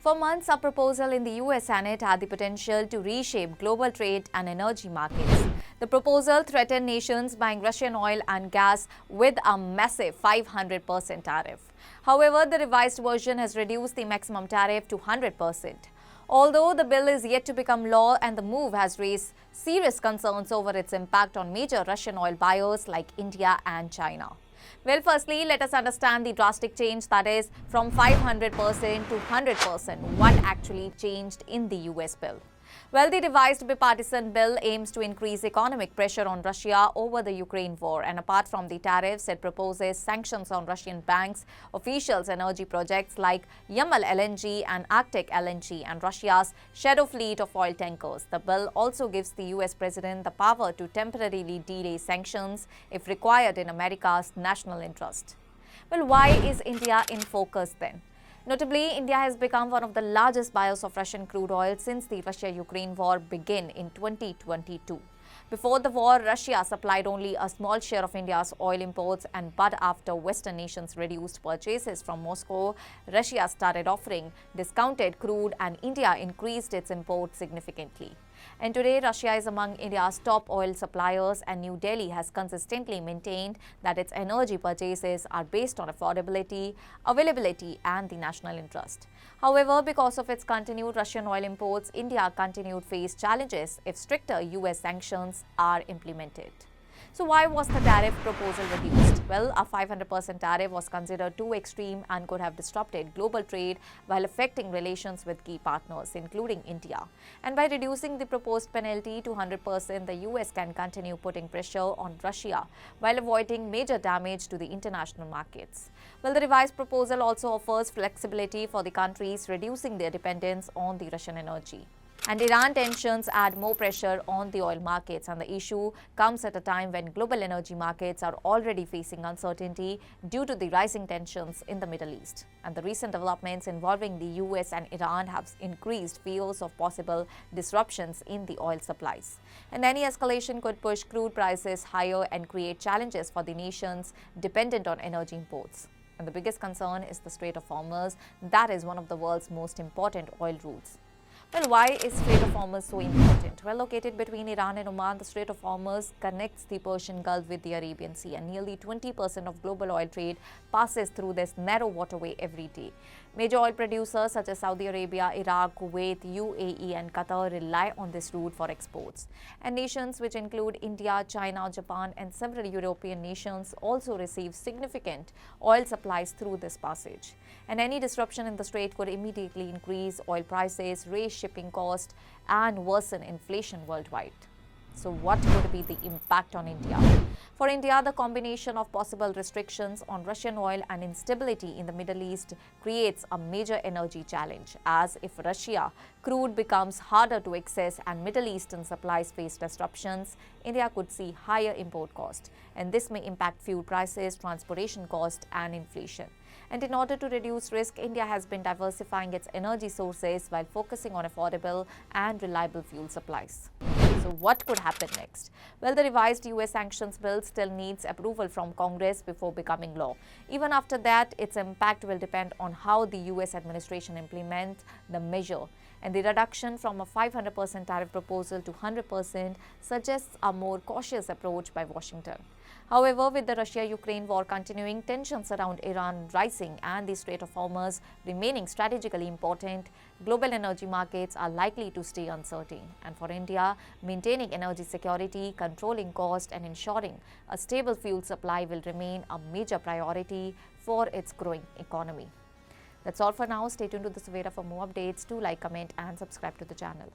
For months, a proposal in the US Senate had the potential to reshape global trade and energy markets. The proposal threatened nations buying Russian oil and gas with a massive 500% tariff. However, the revised version has reduced the maximum tariff to 100%. Although the bill is yet to become law and the move has raised serious concerns over its impact on major Russian oil buyers like India and China. Well, firstly, let us understand the drastic change, that is from 500% to 100%. What actually changed in the US bill? Well, the revised bipartisan bill aims to increase economic pressure on Russia over the Ukraine war, and apart from the tariffs, it proposes sanctions on Russian banks, officials, energy projects like Yamal LNG and Arctic LNG, and Russia's shadow fleet of oil tankers. The bill also gives the US president the power to temporarily delay sanctions if required in America's national interest. Well, why is India in focus then? Notably, India has become one of the largest buyers of Russian crude oil since the Russia-Ukraine war began in 2022. Before the war, Russia supplied only a small share of India's oil imports, but after Western nations reduced purchases from Moscow, Russia started offering discounted crude and India increased its imports significantly. And today, Russia is among India's top oil suppliers, and New Delhi has consistently maintained that its energy purchases are based on affordability, availability, and the national interest. However, because of its continued Russian oil imports, India continued to face challenges if stricter US sanctions are implemented. So why was the tariff proposal reduced? Well, a 500% tariff was considered too extreme and could have disrupted global trade while affecting relations with key partners, including India. And by reducing the proposed penalty to 100%, the US can continue putting pressure on Russia while avoiding major damage to the international markets. Well, the revised proposal also offers flexibility for the countries, reducing their dependence on the Russian energy. And Iran tensions add more pressure on the oil markets, and the issue comes at a time when global energy markets are already facing uncertainty due to the rising tensions in the Middle East. And the recent developments involving the US and Iran have increased fears of possible disruptions in the oil supplies. And any escalation could push crude prices higher and create challenges for the nations dependent on energy imports. And the biggest concern is the Strait of Hormuz, that is one of the world's most important oil routes. Well, why is Strait of Hormuz so important? Well, located between Iran and Oman, the Strait of Hormuz connects the Persian Gulf with the Arabian Sea, and nearly 20% of global oil trade passes through this narrow waterway every day. Major oil producers such as Saudi Arabia, Iraq, Kuwait, UAE and Qatar rely on this route for exports. And nations which include India, China, Japan and several European nations also receive significant oil supplies through this passage. And any disruption in the strait could immediately increase oil prices, raise shipping costs and worsen inflation worldwide. So what could be the impact on India? For India, the combination of possible restrictions on Russian oil and instability in the Middle East creates a major energy challenge, as if Russia crude becomes harder to access and Middle Eastern supplies face disruptions, India could see higher import costs, and this may impact fuel prices, transportation costs and inflation. And in order to reduce risk, India has been diversifying its energy sources while focusing on affordable and reliable fuel supplies. So what could happen next? Well, the revised US sanctions bill still needs approval from Congress before becoming law. Even after that, its impact will depend on how the US administration implements the measure. And the reduction from a 500% tariff proposal to 100% suggests a more cautious approach by Washington. However, with the Russia-Ukraine war continuing, tensions around Iran rising and the Strait of Hormuz remaining strategically important, global energy markets are likely to stay uncertain. And for India, maintaining energy security, controlling cost and ensuring a stable fuel supply will remain a major priority for its growing economy. That's all for now. Stay tuned to the Savera for more updates. Do like, comment and subscribe to the channel.